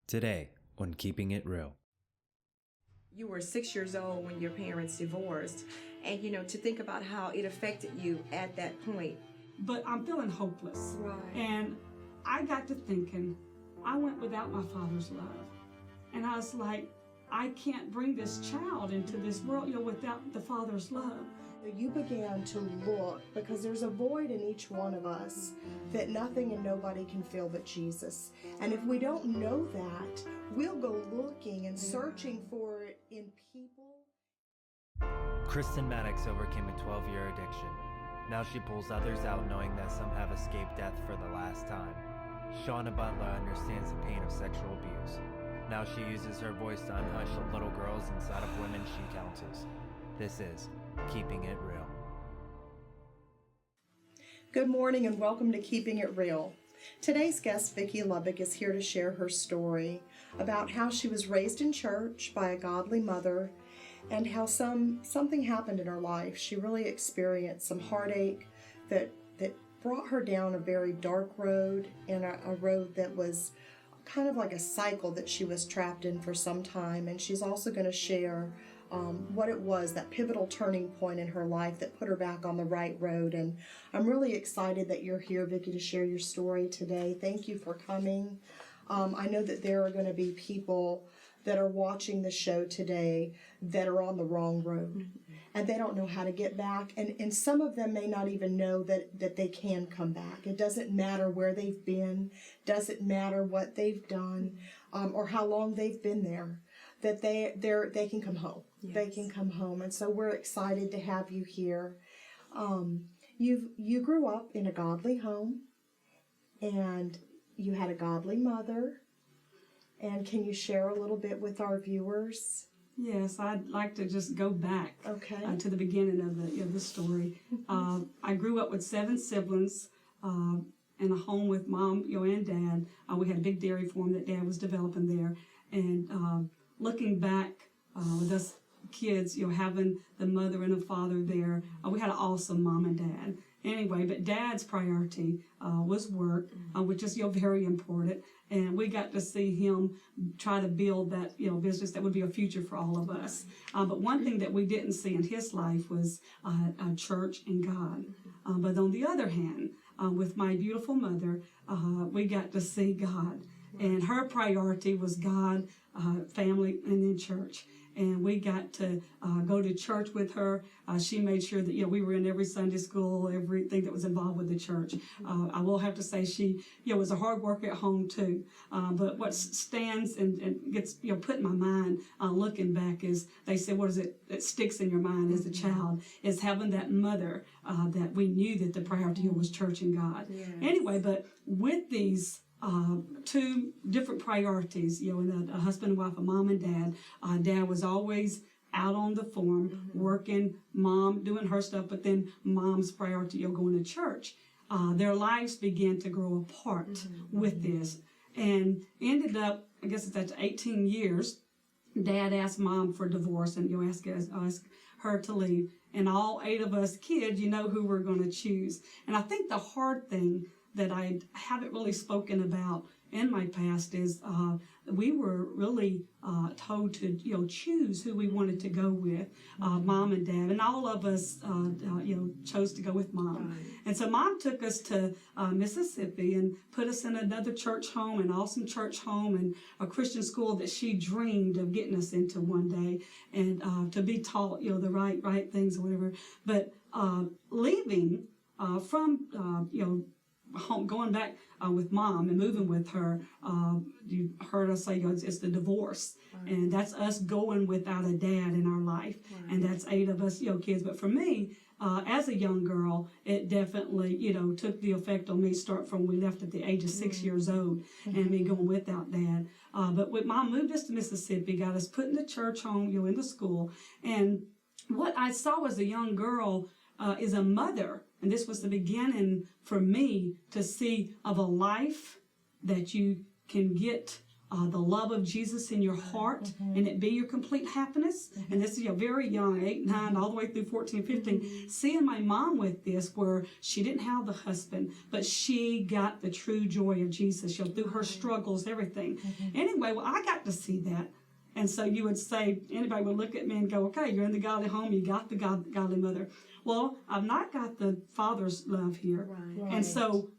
Today on Keeping It Real. You were 6 years old when your parents divorced, and to think about how it affected you at that point. But I'm feeling hopeless. Right. And I got to thinking, I went without my father's love. And I was like, I can't bring this child into this world, without the father's love. You began to look, because there's a void in each one of us that nothing and nobody can fill but Jesus. And if we don't know that, we'll go looking and searching for it in people. Kristen Maddox overcame a 12-year addiction. Now she pulls others out knowing that some have escaped death for the last time. Shauna Butler understands the pain of sexual abuse. Now she uses her voice to unhush the little girls inside of women she counsels. This is Keeping It Real. Good morning and welcome to Keeping It Real. Today's guest, Vickie Lobbock, is here to share her story about how she was raised in church by a godly mother and how something happened in her life. She really experienced some heartache that brought her down a very dark road, and a road that was kind of like a cycle that she was trapped in for some time. And she's also going to share what it was, that pivotal turning point in her life that put her back on the right road. And I'm really excited that you're here, Vickie, to share your story today. Thank you for coming. I know that there are going to be people that are watching the show today that are on the wrong road, and they don't know how to get back. And some of them may not even know that they can come back. It doesn't matter where they've been, doesn't matter what they've done, or how long they've been there, that they can come home. Yes. They can come home. And so we're excited to have you here. You grew up in a godly home, and you had a godly mother. And can you share a little bit with our viewers? Yes, I'd like to just go back to the beginning of the story. I grew up with 7 siblings in a home with mom and dad. We had a big dairy farm that dad was developing there. And looking back with us kids, having the mother and a father there, we had an awesome mom and dad. Anyway, but dad's priority was work, which is very important. And we got to see him try to build that business that would be a future for all of us. But one thing that we didn't see in his life was church and God. But on the other hand, with my beautiful mother, we got to see God. And her priority was God, family, and then church. And we got to go to church with her. She made sure that we were in every Sunday school, everything that was involved with the church. I will have to say she was a hard worker at home too. But what stands and gets put in my mind looking back is, they say, what is it that sticks in your mind as a child, is having that mother that we knew that the priority was church and God. Yes. Anyway, but with these 2 different priorities, and a husband and wife, a mom and dad. Dad was always out on the farm, working, mom doing her stuff, but then mom's priority, going to church. Their lives began to grow apart with this, and ended up, I guess it's after 18 years, dad asked mom for divorce, and asked her to leave. And all 8 of us kids, who we're going to choose. And I think the hard thing that I haven't really spoken about in my past is we were really told to choose who we wanted to go with, mom and dad, and all of us chose to go with mom. Right. And so mom took us to Mississippi and put us in another church home, an awesome church home, and a Christian school that she dreamed of getting us into one day, and to be taught the right things or whatever. But leaving from home, going back with mom and moving with her, you heard us say it's the divorce. Right. And that's us going without a dad in our life. Right. And that's 8 of us kids. But for me, as a young girl, it definitely took the effect on me, start from we left at the age of 6 years old, and me going without dad. But when mom moved us to Mississippi, got us put in the church home, in the school, and what I saw as a young girl is a mother. And this was the beginning for me to see of a life that you can get the love of Jesus in your heart, and it be your complete happiness. And this is very young, 8, 9, all the way through 14, 15. Seeing my mom with this, where she didn't have the husband, but she got the true joy of Jesus, through her struggles, everything. Anyway, well, I got to see that. And so you would say, anybody would look at me and go, okay, you're in the godly home, you got the godly mother. Well, I've not got the father's love here. Right. And so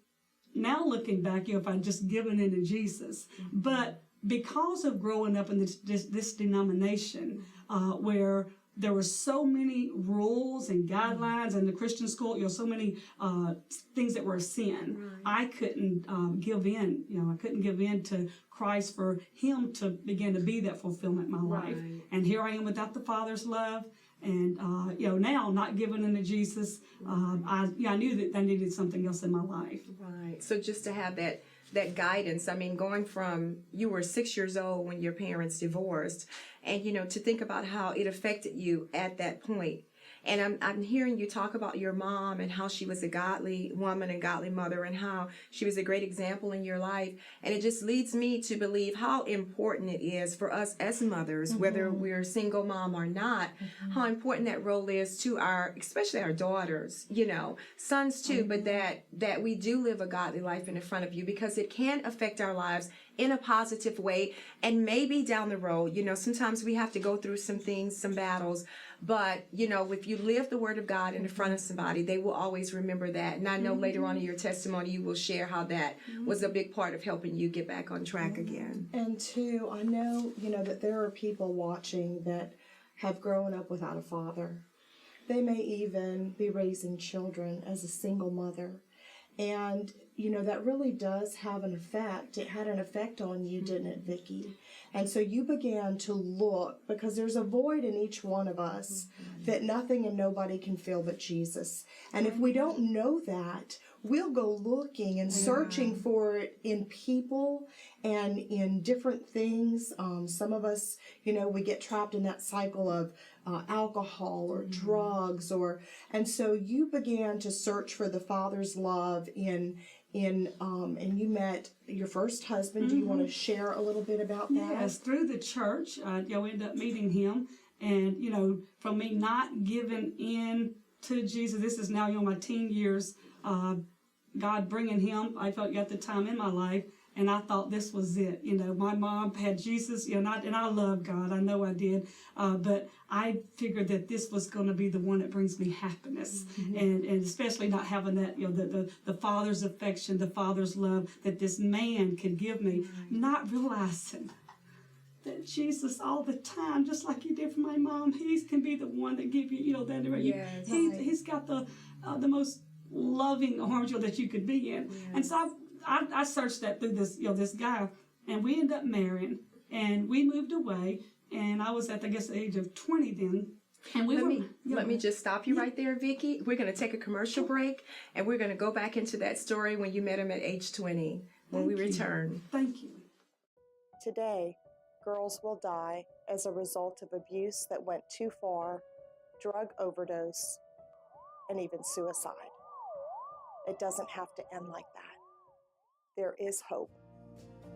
now looking back, if I'd just given into Jesus, but because of growing up in this denomination, where there were so many rules and guidelines in the Christian school, so many things that were a sin, I couldn't give in. I couldn't give in to Christ for Him to begin to be that fulfillment in my life. And here I am without the Father's love. And now not giving into Jesus, I knew that I needed something else in my life. Right. So just to have that guidance, I mean, going from, you were 6 years old when your parents divorced, and to think about how it affected you at that point. And I'm hearing you talk about your mom and how she was a godly woman and godly mother, and how she was a great example in your life. And it just leads me to believe how important it is for us as mothers, whether we're a single mom or not, how important that role is to especially our daughters, sons too, but that we do live a godly life in the front of you, because it can affect our lives in a positive way. And maybe down the road, sometimes we have to go through some things, some battles. But, if you live the word of God in the front of somebody, they will always remember that. And I know later on in your testimony, you will share how that was a big part of helping you get back on track again. And two, I know, that there are people watching that have grown up without a father. They may even be raising children as a single mother. And, that really does have an effect. It had an effect on you, didn't it, Vickie? And so you began to look, because there's a void in each one of us that nothing and nobody can fill but Jesus. And if we don't know that, we'll go looking and searching for it in people and in different things. Some of us, we get trapped in that cycle of alcohol or drugs, and so you began to search for the Father's love and you met your first husband. Do you want to share a little bit about that? Yes, through the church, ended up meeting him, and from me not giving in to Jesus, this is now my teen years, God bringing him, I felt at the time in my life, and I thought this was it. My mom had Jesus, and I love God, I know I did, but I figured that this was going to be the one that brings me happiness, and especially not having that, the Father's affection, the Father's love that this man could give me, not realizing that Jesus all the time, just like you did for my mom, he can be the one that give you, that he's got the most loving arms that you could be in. And so I searched that through this, this guy, and we ended up marrying, and we moved away, and I was at, I guess, the age of 20 then. And let me just stop you right there, Vickie. We're going to take a commercial break, and we're going to go back into that story when you met him at age 20 when we return. Thank you. Today, girls will die as a result of abuse that went too far, drug overdose, and even suicide. It doesn't have to end like that. There is hope.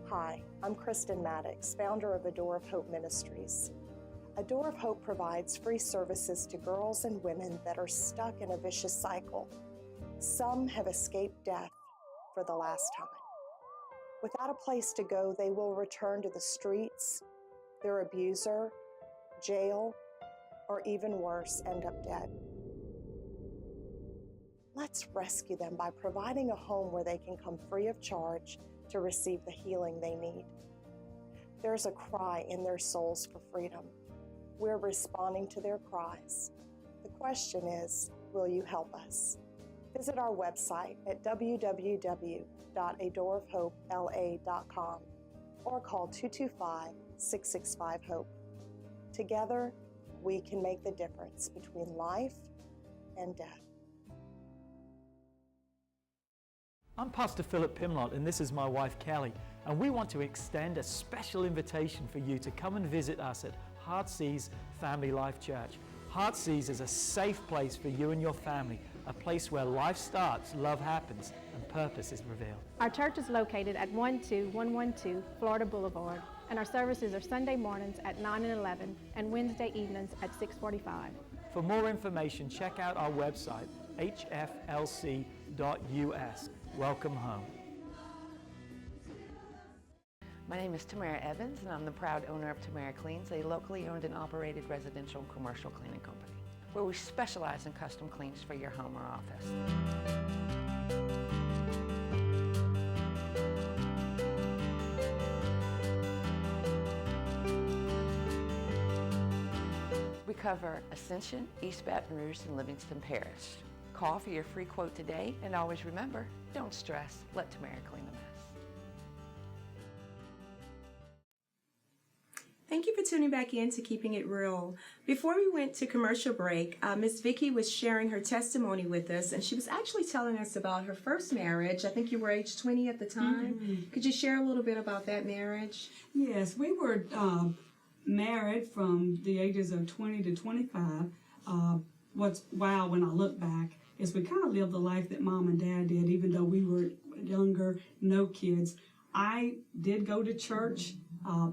Hi, I'm Kristen Maddox, founder of A Door of Hope Ministries. A Door of Hope provides free services to girls and women that are stuck in a vicious cycle. Some have escaped death for the last time. Without a place to go, they will return to the streets, their abuser, jail, or even worse, end up dead. Let's rescue them by providing a home where they can come free of charge to receive the healing they need. There's a cry in their souls for freedom. We're responding to their cries. The question is, will you help us? Visit our website at www.adoorofhopela.com or call 225-665-HOPE. Together, we can make the difference between life and death. I'm Pastor Philip Pimlott, and this is my wife Kelly, and we want to extend a special invitation for you to come and visit us at Heartsease Family Life Church. Heartsease is a safe place for you and your family, a place where life starts, love happens, and purpose is revealed. Our church is located at 12112 Florida Boulevard, and our services are Sunday mornings at 9 and 11 and Wednesday evenings at 6:45. For more information, check out our website, hflc.us. Welcome home. My name is Tamara Evans, and I'm the proud owner of Tamara Cleans, a locally owned and operated residential and commercial cleaning company, where we specialize in custom cleans for your home or office. We cover Ascension, East Baton Rouge, and Livingston Parish. Call for your free quote today, and always remember, don't stress, let Tamara clean the mess. Thank you for tuning back in to Keeping It Real. Before we went to commercial break, Miss Vickie was sharing her testimony with us, and she was actually telling us about her first marriage. I think you were age 20 at the time. Mm-hmm. Could you share a little bit about that marriage? Yes, we were married from the ages of 20 to 25. What's wow when I look back is we kind of lived the life that Mom and Dad did, even though we were younger, no kids. I did go to church.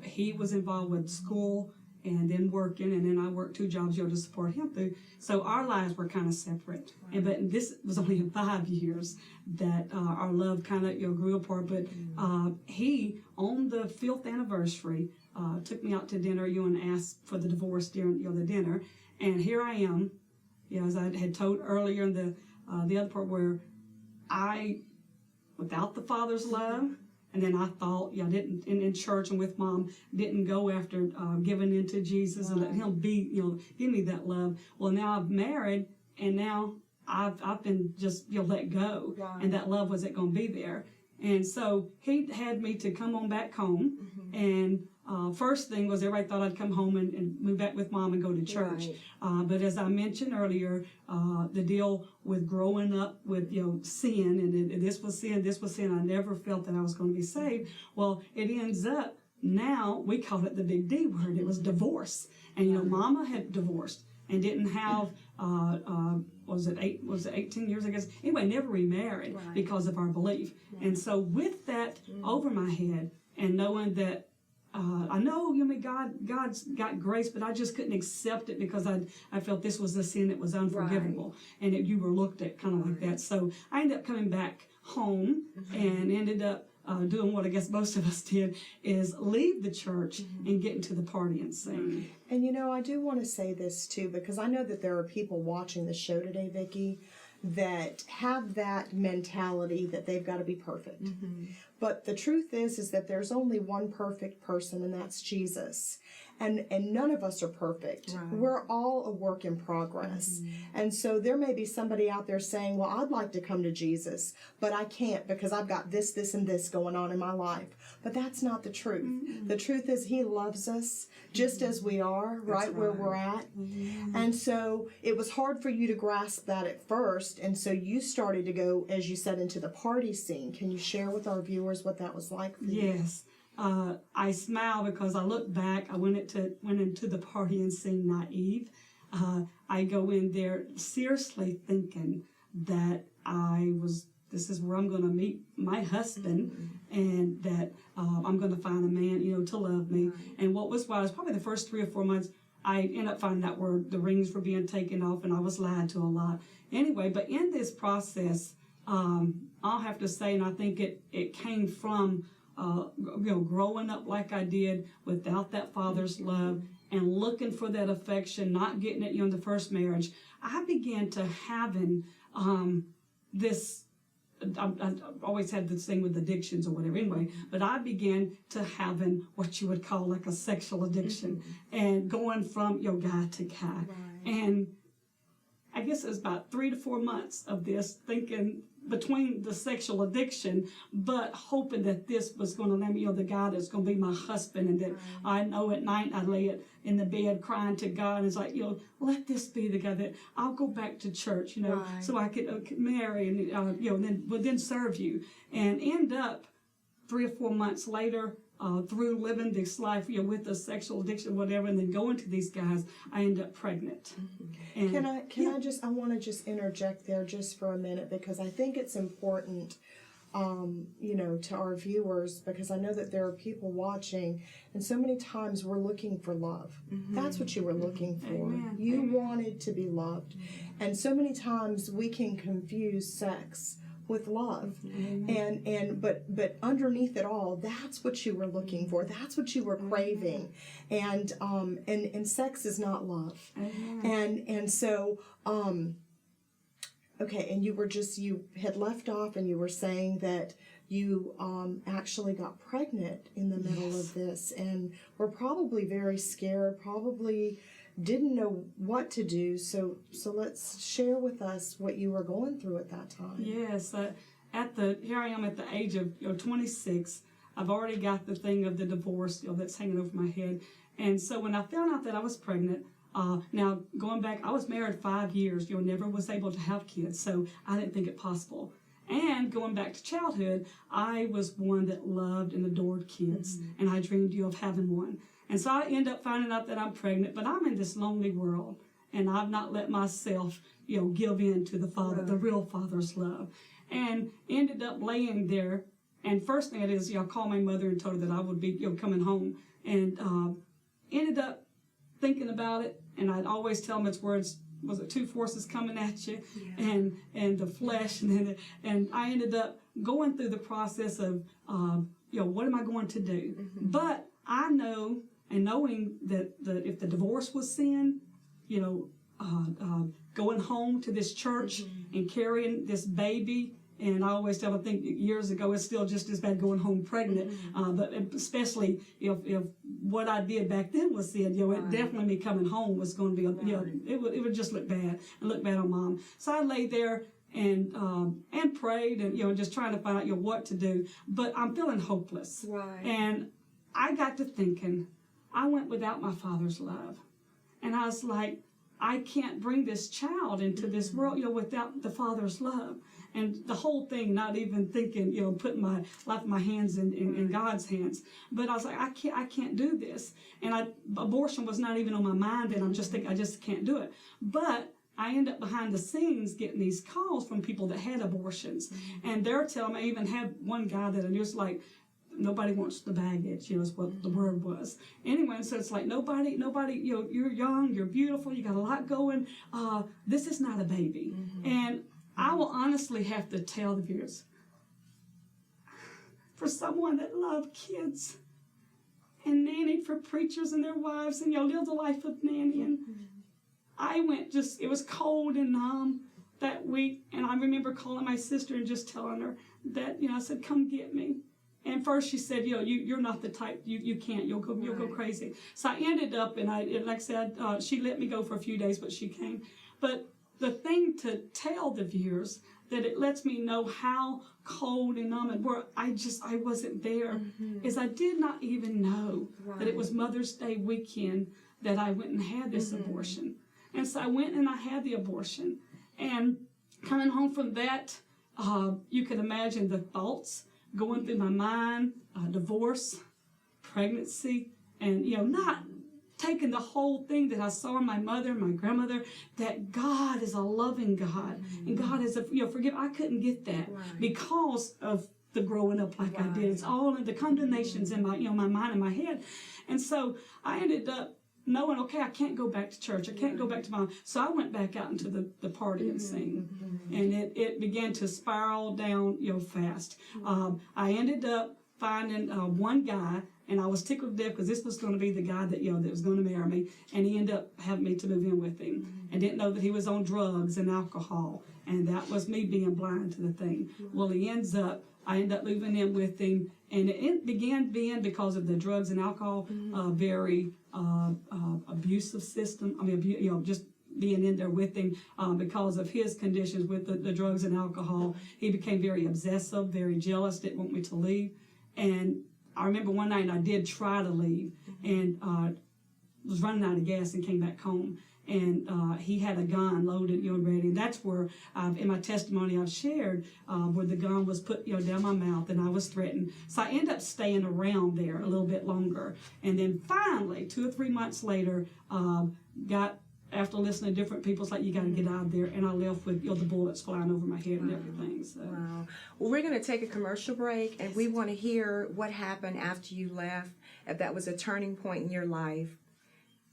He was involved with school and then working, and then I worked 2 jobs to support him through. So our lives were kind of separate. Right. But this was only in 5 years that our love kind of grew apart. But he, on the 5th anniversary, took me out to dinner and asked for the divorce during the dinner. And here I am, as I had told earlier in the other part, where I, without the Father's love. And then I thought, I didn't, in church and with Mom, didn't go after giving into Jesus and let Him be, give me that love. Well, now I'm married, and now I've been just, let go. Right. And that love wasn't going to be there. And so He had me to come on back home. Mm-hmm. And first thing was everybody thought I'd come home and move back with Mom and go to church. Right. But as I mentioned earlier, the deal with growing up with sin, and this was sin, I never felt that I was going to be saved. Well, it ends up now, we call it the big D word. It was divorce. And Mama had divorced and didn't have was it 18 years, I guess. Anyway, never remarried. Right. Because of our belief. Yeah. And so with that over my head, and knowing that I know, God's got grace, but I just couldn't accept it because I felt this was a sin that was unforgivable. Right. And you were looked at kind of like that. So I ended up coming back home and ended up doing what I guess most of us did, is leave the church and get into the partying scene. And I do want to say this too, because I know that there are people watching the show today, Vickie, that have that mentality that they've got to be perfect. Mm-hmm. But the truth is that there's only one perfect person, and that's Jesus. And none of us are perfect. Right. We're all a work in progress. Mm-hmm. And so there may be somebody out there saying, well, I'd like to come to Jesus, but I can't because I've got this, and this going on in my life. But that's not the truth. Mm-hmm. The truth is He loves us just as we are, right where we're at. Mm-hmm. And so it was hard for you to grasp that at first. And so you started to go, as you said, into the party scene. Can you share with our viewers what that was like for you? Yes. I smile because I look back. I went into the partying scene naive. I go in there seriously thinking that this is where I'm going to meet my husband, and that I'm going to find a man, to love me. Right. And what was wild is probably the first 3 or 4 months, I ended up finding out where the rings were being taken off, and I was lied to a lot. Anyway, but in this process, I'll have to say, and I think it came from growing up like I did without that Father's love and looking for that affection, not getting it in the first marriage. I began to having this. I always had this thing with addictions or whatever anyway, but I began to having what you would call like a sexual addiction, and going from guy to guy. Right. And I guess it was about 3 to 4 months of this, thinking between the sexual addiction, but hoping that this was going to let me, the guy that's going to be my husband, and that I know at night I'd lay it in the bed crying to God, and it's like, let this be the guy that I'll go back to church, so I could marry and then serve you, and end up 3 or 4 months later, through living this life, with a sexual addiction, whatever, and then going to these guys, I end up pregnant. Mm-hmm. And I want to just interject there just for a minute, because I think it's important to our viewers, because I know that there are people watching, and so many times we're looking for love. That's what you were looking for. Amen. You wanted to be loved. And so many times we can confuse sex with love. But underneath it all, that's what you were looking for. That's what you were craving. And sex is not love. And so okay, and you had left off and you were saying that you actually got pregnant in the middle of this, and were probably very scared, probably didn't know what to do. So let's share with us what you were going through at that time. Yes, here I am at the age of 26. I've already got the thing of the divorce that's hanging over my head. And so when I found out that I was pregnant, now going back, I was married 5 years, never was able to have kids, so I didn't think it possible. And going back to childhood, I was one that loved and adored kids, and I dreamed of having one. And so I end up finding out that I'm pregnant, but I'm in this lonely world, and I've not let myself, give in to the Father, the real Father's love. And ended up laying there, and first thing it is, I called my mother and told her that I would be, coming home, and ended up thinking about it, and I'd always tell them it's words, was it two forces coming at you, and the flesh, and I ended up going through the process of, what am I going to do? But I know, and knowing that if the divorce was sin, going home to this church and carrying this baby. And I always tell them, I think years ago, it's still just as bad going home pregnant. But especially if what I did back then was sin, it definitely me coming home was going to be, it would just look bad and look bad on Mom. So I lay there and prayed and, just trying to find out, what to do. But I'm feeling hopeless. Right. And I got to thinking, I went without my Father's love. And I was like, I can't bring this child into this world, without the Father's love. And the whole thing, not even thinking, putting my life in my hands in God's hands. But I was like, I can't do this. And abortion was not even on my mind, and I'm just thinking, I just can't do it. But I end up behind the scenes getting these calls from people that had abortions. And they're telling me, I even had one guy that I knew was like, nobody wants the baggage, is what the word was. Anyway, so it's like, nobody, you're young, you're beautiful, you got a lot going. This is not a baby. And I will honestly have to tell the viewers, for someone that loved kids and nannied for preachers and their wives and lived a life of nannying, I went it was cold and numb that week, and I remember calling my sister and just telling her that, I said, come get me. And first she said, you're not the type, you can't, you'll go crazy. So I ended up, and like I said, she let me go for a few days, but she came. But the thing to tell the viewers, that it lets me know how cold and numb and where I wasn't there, is I did not even know that it was Mother's Day weekend that I went and had this abortion. And so I went and I had the abortion. And coming home from that, you can imagine the thoughts going through my mind, divorce, pregnancy, and, not taking the whole thing that I saw in my mother and my grandmother, that God is a loving God, and God is forgive. I couldn't get that because of the growing up like I did. It's all in the condemnations in my, my mind and my head. And so I ended up knowing, okay, I can't go back to church. I can't go back to so I went back out into the party scene, and it began to spiral down, fast. I ended up finding one guy, and I was tickled to death because this was going to be the guy that, that was going to marry me, and he ended up having me to move in with him. I didn't know that he was on drugs and alcohol, and that was me being blind to the thing. Well, I end up moving in with him, and it began being, because of the drugs and alcohol, very abusive system. I mean, just being in there with him because of his conditions with the drugs and alcohol. He became very obsessive, very jealous, didn't want me to leave. And I remember one night I did try to leave, and was running out of gas and came back home. And he had a gun loaded, ready. And that's where, in my testimony I've shared, where the gun was put, down my mouth, and I was threatened. So I ended up staying around there a little bit longer. And then finally, 2 or 3 months later, after listening to different people, it's like, you got to get out of there. And I left with, the bullets flying over my head and everything. So. Wow. Well, we're going to take a commercial break, and we want to hear what happened after you left, if that was a turning point in your life.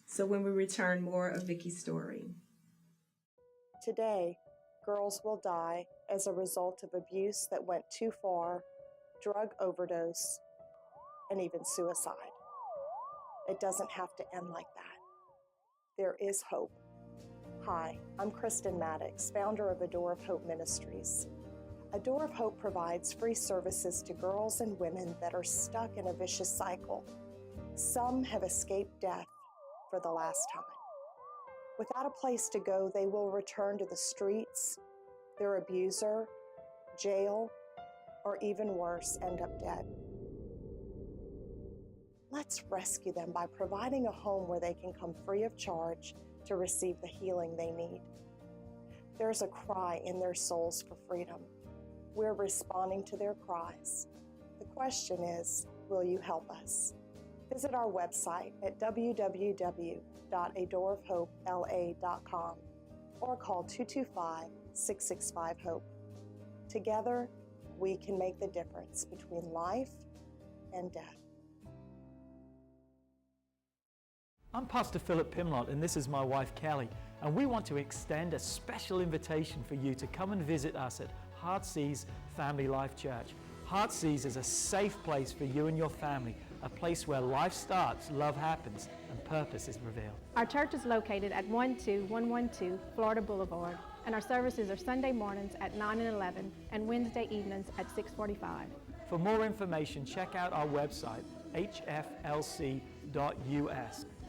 So when we return, more of Vickie's story. Today, girls will die as a result of abuse that went too far, drug overdose, and even suicide. It doesn't have to end like that. There is hope. Hi, I'm Kristen Maddox, founder of A Door of Hope Ministries. A Door of Hope provides free services to girls and women that are stuck in a vicious cycle. Some have escaped death for the last time. Without a place to go, they will return to the streets, their abuser, jail, or even worse, end up dead. Let's rescue them by providing a home where they can come free of charge to receive the healing they need. There's a cry in their souls for freedom. We're responding to their cries. The question is, will you help us? Visit our website at www.adoorofhopela.com or call 225-665-HOPE. Together, we can make the difference between life and death. I'm Pastor Philip Pimlott, and this is my wife Kelly, and we want to extend a special invitation for you to come and visit us at Heartsease Family Life Church. Heartsease is a safe place for you and your family, a place where life starts, love happens, and purpose is revealed. Our church is located at 12112 Florida Boulevard, and our services are Sunday mornings at 9 and 11 and Wednesday evenings at 6:45. For more information, check out our website, hflc.us.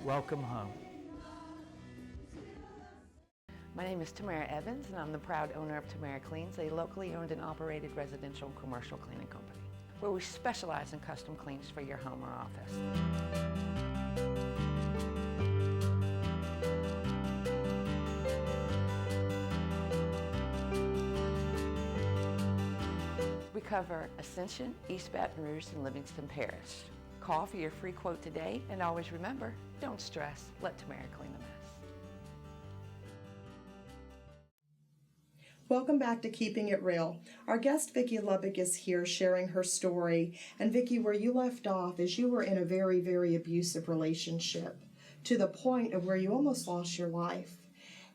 Welcome home. My name is Tamara Evans, and I'm the proud owner of Tamara Cleans, a locally owned and operated residential and commercial cleaning company, where we specialize in custom cleans for your home or office. We cover Ascension, East Baton Rouge, and Livingston Parish. Call for your free quote today, and always remember, don't stress, let Tamara clean the mess. Welcome back to Keeping It Real. Our guest Vickie Lobbock is here sharing her story. And Vickie, where you left off is you were in a very, very abusive relationship to the point of where you almost lost your life.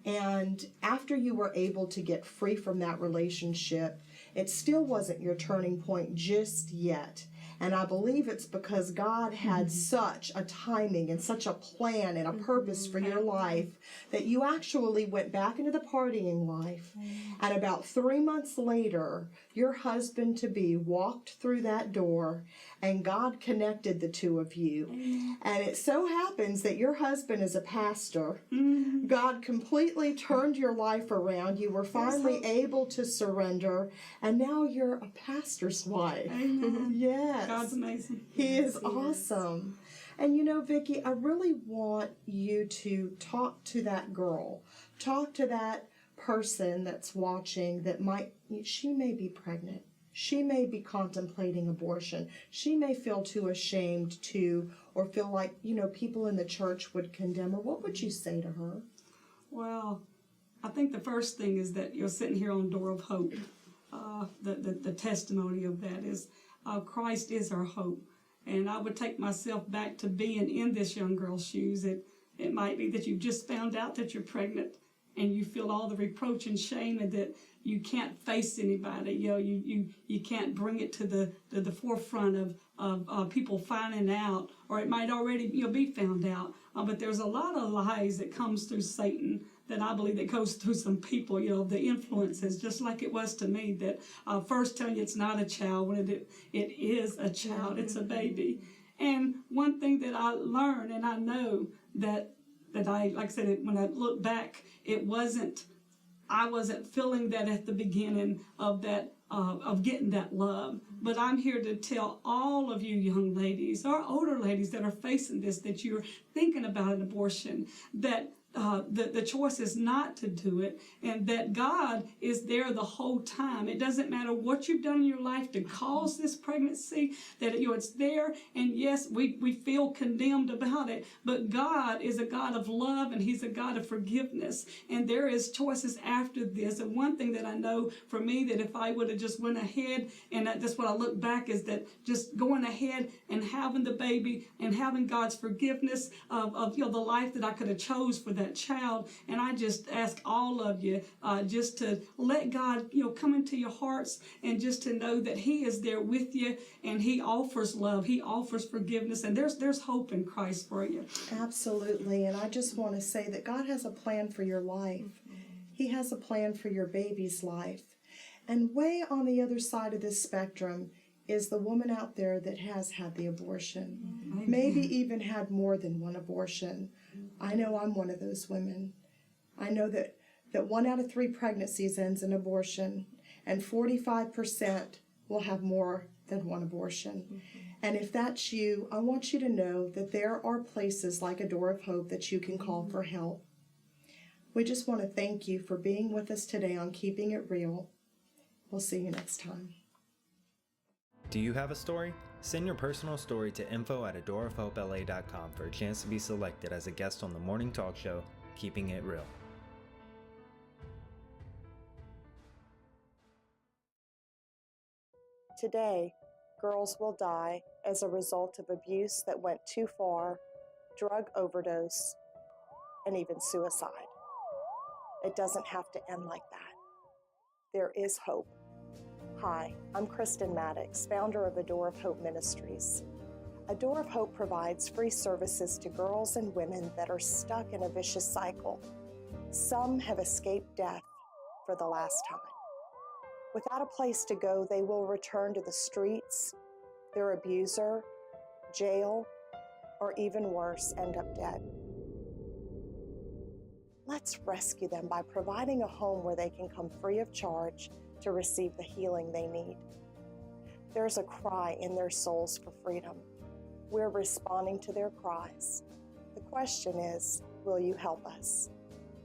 And after you were able to get free from that relationship, it still wasn't your turning point just yet. And I believe it's because God had such a timing and such a plan and a purpose for your life that you actually went back into the partying life. And about 3 months later, your husband-to-be walked through that door and God connected the two of you. And it so happens that your husband is a pastor. God completely turned your life around. You were finally able to surrender, and now you're a pastor's wife. Yes. God's amazing. He is awesome. And you know, Vickie, I really want you to talk to that girl. Talk to that person that's watching that she may be pregnant. She may be contemplating abortion. She may feel too ashamed to, or feel like, people in the church would condemn her. What would you say to her? Well, I think the first thing is that you're sitting here on Door of Hope. The testimony of that is Christ is our hope. And I would take myself back to being in this young girl's shoes. It might be that you've just found out that you're pregnant and you feel all the reproach and shame, and that you can't face anybody. You can't bring it to the forefront of people finding out, or it might already be found out. But there's a lot of lies that comes through Satan that I believe that goes through some people. The influences, just like it was to me, that first telling you it's not a child when it is a child, it's a baby. And one thing that I learned, and I know that I, like I said, when I look back, I wasn't feeling that at the beginning of that, of getting that love. But I'm here to tell all of you young ladies or older ladies that are facing this, that you're thinking about an abortion, that the choice is not to do it, and that God is there the whole time. It doesn't matter what you've done in your life to cause this pregnancy, that it's there, and yes, we feel condemned about it, but God is a God of love, and He's a God of forgiveness, and there is choices after this. And one thing that I know for me, that if I would have just went ahead, and that's what I look back, is that just going ahead and having the baby and having God's forgiveness of the life that I could have chose for that child. And I just ask all of you just to let God come into your hearts, and just to know that He is there with you, and He offers love, He offers forgiveness, and there's hope in Christ for you. Absolutely. And I just want to say that God has a plan for your life. He has a plan for your baby's life. And way on the other side of this spectrum is the woman out there that has had the abortion, maybe even had more than one abortion. I know I'm one of those women. I know that 1 out of 3 pregnancies ends in abortion, and 45% will have more than one abortion. And if that's you, I want you to know that there are places like A Door of Hope that you can call for help. We just want to thank you for being with us today on Keeping It Real. We'll see you next time. Do you have a story? Send your personal story to info@adoorofhopela.com for a chance to be selected as a guest on the morning talk show, Keeping It Real. Today, girls will die as a result of abuse that went too far, drug overdose, and even suicide. It doesn't have to end like that. There is hope. Hi, I'm Kristen Maddox, founder of A Door of Hope Ministries. A Door of Hope provides free services to girls and women that are stuck in a vicious cycle. Some have escaped death for the last time. Without a place to go, they will return to the streets, their abuser, jail, or even worse, end up dead. Let's rescue them by providing a home where they can come free of charge to receive the healing they need. There's a cry in their souls for freedom. We're responding to their cries. The question is, will you help us?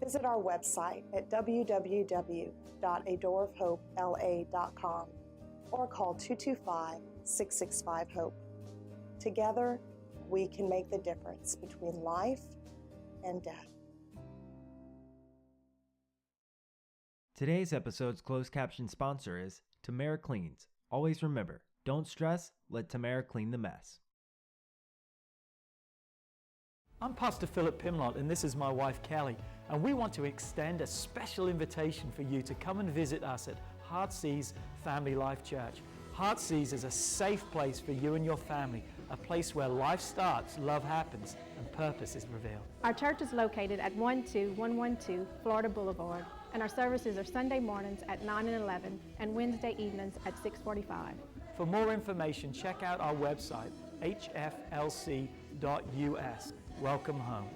Visit our website at www.adoorofhopela.com or call 225-665-HOPE. Together, we can make the difference between life and death. Today's episode's closed caption sponsor is Tamara Cleans. Always remember, don't stress, let Tamara clean the mess. I'm Pastor Philip Pimlott, and this is my wife Kelly, and we want to extend a special invitation for you to come and visit us at Heartsease Family Life Church. Heartsease is a safe place for you and your family, a place where life starts, love happens, and purpose is revealed. Our church is located at 12112 Florida Boulevard, and our services are Sunday mornings at 9 and 11 and Wednesday evenings at 6:45. For more information, check out our website, hflc.us. Welcome home.